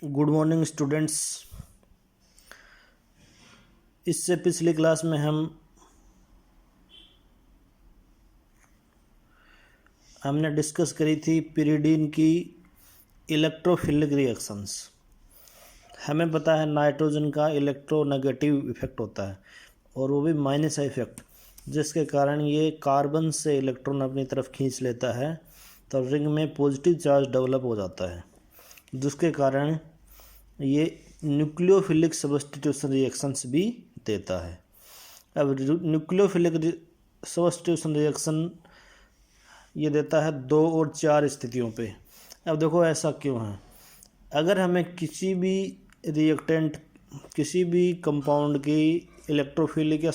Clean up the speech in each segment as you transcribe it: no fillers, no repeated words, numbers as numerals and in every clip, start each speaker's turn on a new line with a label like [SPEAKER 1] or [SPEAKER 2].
[SPEAKER 1] Good morning students. इससे पिछली class में हमने डिस्कस करी थी पिरिडीन की इलेक्ट्रोफिलिक रिएक्शंस। हमें पता है नाइट्रोजन का इलेक्ट्रोनेगेटिव इफेक्ट होता है और वो भी माइनस इफेक्ट, जिसके कारण ये कार्बन से इलेक्ट्रॉन अपनी तरफ खींच लेता है तो रिंग में पॉजिटिव चार्ज डेवलप हो जाता है, जिसके कारण ये न्यूक्लियोफिलिक सब्स्टिट्यूशन रिएक्शंस भी देता है। अब न्यूक्लियोफिलिक सब्स्टिट्यूशन रिएक्शन ये देता है 2 और 4 स्थितियों पे। अब देखो ऐसा क्यों है, अगर हमें किसी भी रिएक्टेंट, किसी भी कंपाउंड की इलेक्ट्रोफिलिक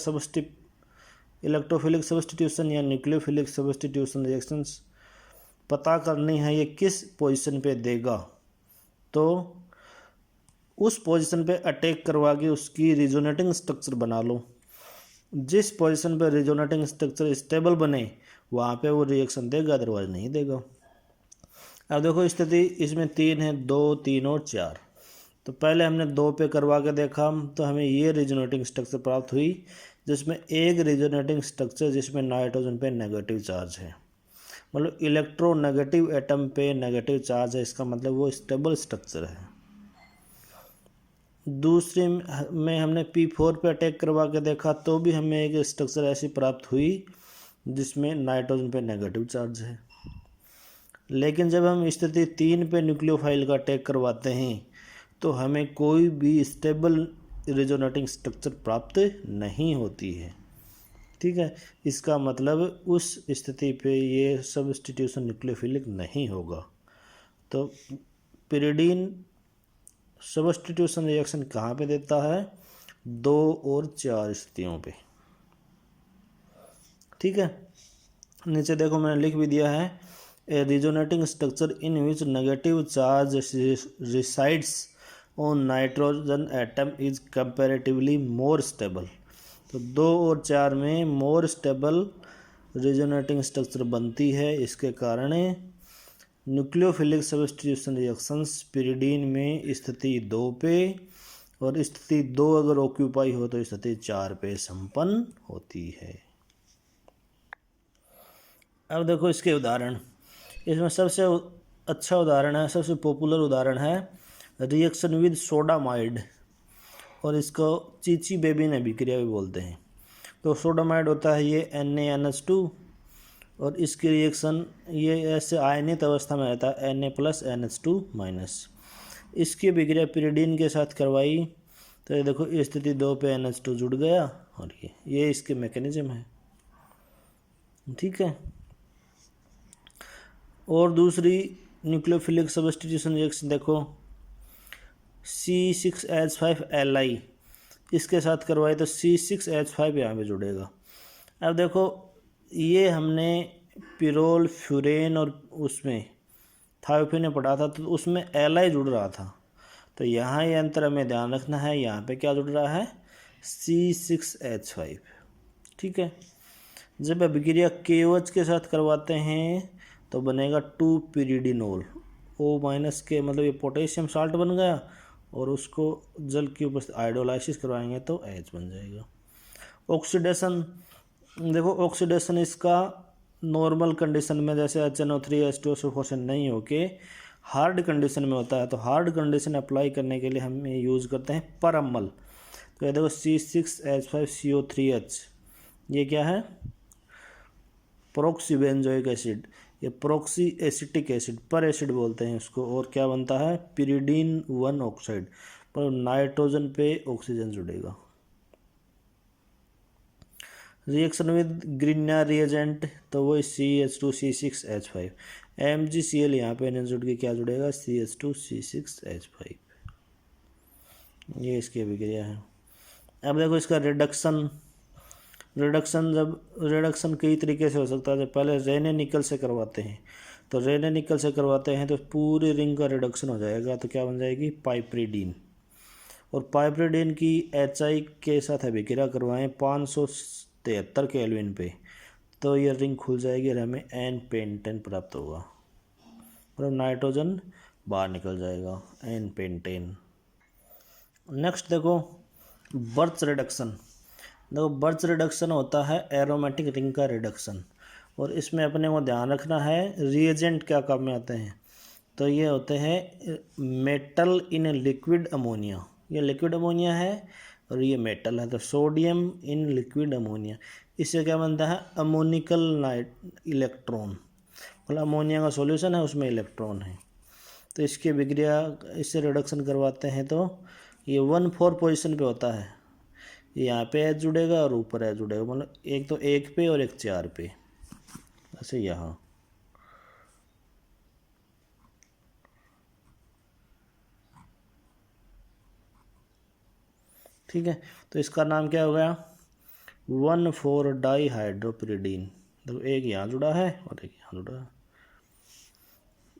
[SPEAKER 1] सब्स्टिट्यूशन या न्यूक्लियोफिलिक सब्स्टिट्यूशन रिएक्शंस पता करनी है ये किस पोजीशन पे देगा, तो उस पोजीशन पे अटैक करवा के उसकी रिजोनेटिंग स्ट्रक्चर बना लो। जिस पोजीशन पे रिजोनेटिंग स्ट्रक्चर स्टेबल बने वहाँ पे वो रिएक्शन देगा, अदरवाइज नहीं देगा। अब देखो स्थिति इसमें 3 है, 2, 3 और 4। तो पहले हमने 2 पे करवा के देखा तो हमें ये रिजोनेटिंग स्ट्रक्चर प्राप्त हुई, जिसमें एक रिजोनेटिंग स्ट्रक्चर जिसमें नाइट्रोजन पे नेगेटिव चार्ज है, मतलब इलेक्ट्रोनेगेटिव एटम पे नेगेटिव चार्ज है, इसका मतलब वो स्टेबल स्ट्रक्चर है। दूसरे में हमने P4 पे अटैक करवा के देखा तो भी हमें एक स्ट्रक्चर ऐसी प्राप्त हुई जिसमें नाइट्रोजन पे नेगेटिव चार्ज है। लेकिन जब हम स्थिति 3 पे न्यूक्लियोफाइल का अटैक करवाते हैं तो हमें कोई भी स्टेबल रिजोनेटिंग स्ट्रक्चर प्राप्त नहीं होती है। ठीक है, इसका मतलब उस स्थिति पे ये सब्स्टिट्यूशन न्यूक्लियोफिलिक नहीं होगा। तो पिरिडीन सब्स्टिट्यूशन रिएक्शन कहाँ पे देता है? 2 और 4 स्थितियों पे। ठीक है, नीचे देखो मैंने लिख भी दिया है, a resonating structure in which negative charge resides on nitrogen atom is comparatively more stable. तो 2 और 4 में मोर स्टेबल रिजोनेटिंग स्ट्रक्चर बनती है, इसके कारण न्यूक्लियोफिलिक सब्स्टिट्यूशन रिएक्शंस पिरिडीन में स्थिति 2 पे और स्थिति 2 अगर ऑक्यूपाई हो तो स्थिति 4 पे संपन्न होती है। अब देखो इसके उदाहरण, इसमें सबसे अच्छा उदाहरण है, सबसे पॉपुलर उदाहरण है रिएक्शन विद सोडामाइड, और इसको चीची बेबी अभिक्रिया भी बोलते हैं। तो सोडामाइड होता है ये NaNH2 और इसकी रिएक्शन ये ऐसे आयनित अवस्था में रहता है Na+NH2-। इसकी अभिक्रिया पिरिडीन के साथ करवाई तो ये देखो स्थिति 2 पे NH2 जुड़ गया और ये इसके मैकेनिज्म है। ठीक है, और दूसरी न्यूक्लियोफिलिक सब्स्टिट्यूशन रिएक्शन देखो C6H5Li, इसके साथ करवाई तो C6H5 यहाँ पे जुड़ेगा। अब देखो ये हमने पिरोल, फ्यूरेन और उसमें थायोफिन में पढ़ा था तो उसमें Li जुड़ रहा था, तो यहाँ ये अंतर हमें ध्यान रखना है, यहाँ पे क्या जुड़ रहा है? C6H5। ठीक है, जब अभिक्रिया KOH के साथ करवाते हैं तो बनेगा 2 पिरिडिनोल, O- के मतलब ये पोटेशियम साल्ट बन गया और उसको जल की उपस्थिति आयोडोलाइसिस करवाएंगे तो H बन जाएगा। ऑक्सीडेशन देखो, ऑक्सीडेशन इसका नॉर्मल कंडीशन में जैसे HNO3 H2SO4 से नहीं होके हार्ड कंडीशन में होता है, तो हार्ड कंडीशन अप्लाई करने के लिए हम यूज़ करते हैं परअम्ल। तो ये देखो C6H5CO3H, ये क्या है? प्रोक्सीबेंजोइक एसिड, ये प्रोक्सी एसिटिक एसिड, पर एसिड बोलते हैं इसको, और क्या बनता है? पिरिडीन 1 ऑक्साइड, पर नाइट्रोजन पे ऑक्सीजन जुड़ेगा। रिएक्शन विद ग्रीनियर रिएजेंट तो वो CH2C6H5, MgCl यहाँ पे एन जुड़ के क्या जुड़ेगा? CH2C6H5। ये इसकी अभिक्रिया है। अब देखो इसका रिडक्शन जब रिडक्शन कई तरीके से हो सकता है। जब पहले रेने निकल से करवाते हैं तो रेने निकल से करवाते हैं तो पूरी रिंग का रिडक्शन हो जाएगा, तो क्या बन जाएगी? पाइप्रिडीन। और पाइप्रिडीन की HI के साथ अभिक्रिया करवाएं 573 केल्विन पे तो ये रिंग खुल जाएगी और हमें N-पेंटेन प्राप्त होगा, मतलब नाइट्रोजन बाहर निकल जाएगा, एन पेंटेन। नेक्स्ट देखो बर्च रिडक्शन। देखो बर्च रिडक्शन होता है एरोमेटिक रिंग का रिडक्शन, और इसमें अपने को ध्यान रखना है रिएजेंट क्या काम में आते हैं। तो ये होते हैं मेटल इन लिक्विड अमोनिया, ये लिक्विड अमोनिया है और ये मेटल है, तो सोडियम इन लिक्विड अमोनिया, इससे क्या बनता है अमोनिकल नाइट इलेक्ट्रॉन, मतलब अमोनिया का सॉल्यूशन है उसमें इलेक्ट्रॉन है, तो इसकी विक्रिया इससे रिडक्शन करवाते हैं। तो ये 1,4 पोजीशन पे होता है, यहाँ पे एच जुड़ेगा और ऊपर एच जुड़ेगा, मतलब एक तो 1 पे और एक 4 पे, ऐसे यहाँ। ठीक है, तो इसका नाम क्या हो गया 1,4 डाई हाइड्रोपिरिडीन। देखो एक यहाँ जुड़ा है और एक यहाँ जुड़ा है।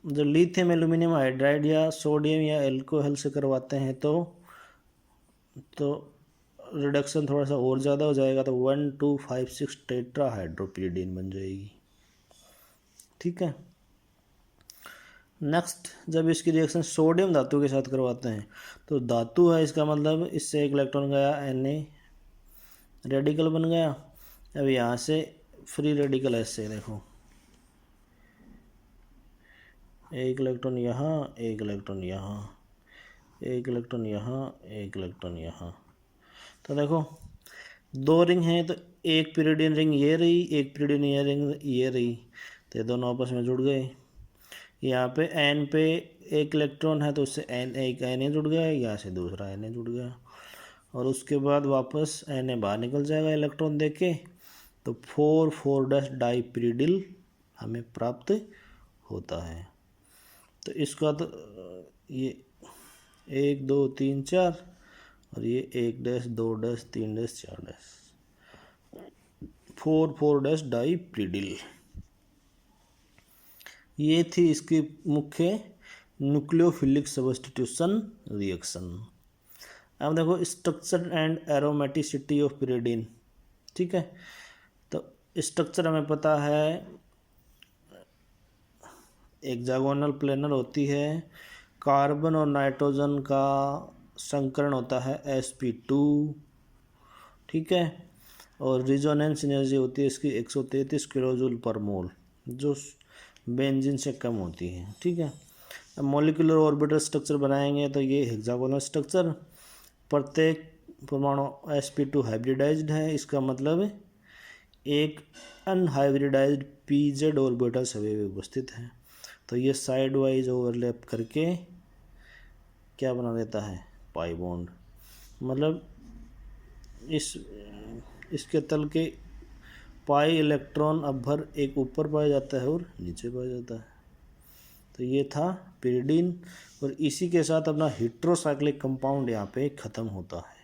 [SPEAKER 1] जो लिथियम एल्यूमिनियम हाइड्राइड या सोडियम या एल्कोहल से करवाते हैं तो रिडक्शन थोड़ा सा और ज़्यादा हो जाएगा, तो 1,2,5,6 टेट्रा हाइड्रोपिरिडीन बन जाएगी। ठीक है, नेक्स्ट जब इसकी रिएक्शन सोडियम धातु के साथ करवाते हैं, तो धातु है इसका मतलब इससे एक इलेक्ट्रॉन गया Na, रेडिकल बन गया। अब यहाँ से फ्री रेडिकल ऐसे देखो, एक इलेक्ट्रॉन यहाँ, एक इलेक्ट्रॉन यहाँ, एक इलेक्ट्रॉन यहाँ, एक इलेक्ट्रॉन यहाँ। तो देखो 2 रिंग हैं, तो एक पिरिडियन रिंग ये रही, एक पिरिडियन ये रिंग ये रही, तो ये दोनों आपस में जुड़ गए। यहाँ पे एन पे एक इलेक्ट्रॉन है तो उससे एन एक Na जुड़ गया, यहाँ से दूसरा Na जुड़ गया, और उसके बाद वापस Na बाहर निकल जाएगा इलेक्ट्रॉन दे के, तो 4,4 डाईपिरिडिल हमें प्राप्त होता है। तो इसका तो ये 1 2 3 4 और ये 1 2 3 4 4,4 डाईपिरिडिल। ये थी इसकी मुख्य न्यूक्लियोफिलिक सब्स्टिट्यूशन रिएक्शन। अब देखो structure and aromaticity of pyridine. ठीक है, तो स्ट्रक्चर हमें पता है हेक्सागोनल प्लेनर होती है, कार्बन और नाइट्रोजन का संकरण होता है sp2। ठीक है, और रिजोनेंस एनर्जी होती है इसकी 133 किलोजूल पर मोल, जो बेंजीन से कम होती है। ठीक है, अब मॉलिक्यूलर ऑर्बिटल स्ट्रक्चर बनाएंगे तो ये हेक्सागोनल स्ट्रक्चर, प्रत्येक परमाणु sp2 हाइब्रिडाइज्ड है, इसका मतलब एक अनहाइब्रिडाइज्ड pz ऑर्बिटल सभी में उपस्थित है। तो ये साइड वाइज ओवरलैप करके क्या बना देता है पाई बॉन्ड, मतलब इसके तल के पाई इलेक्ट्रॉन अब भर एक ऊपर पाया जाता है और नीचे पाया जाता है। तो ये था पिरिडीन, और इसी के साथ अपना हेट्रोसाइक्लिक कंपाउंड यहाँ पे ख़त्म होता है।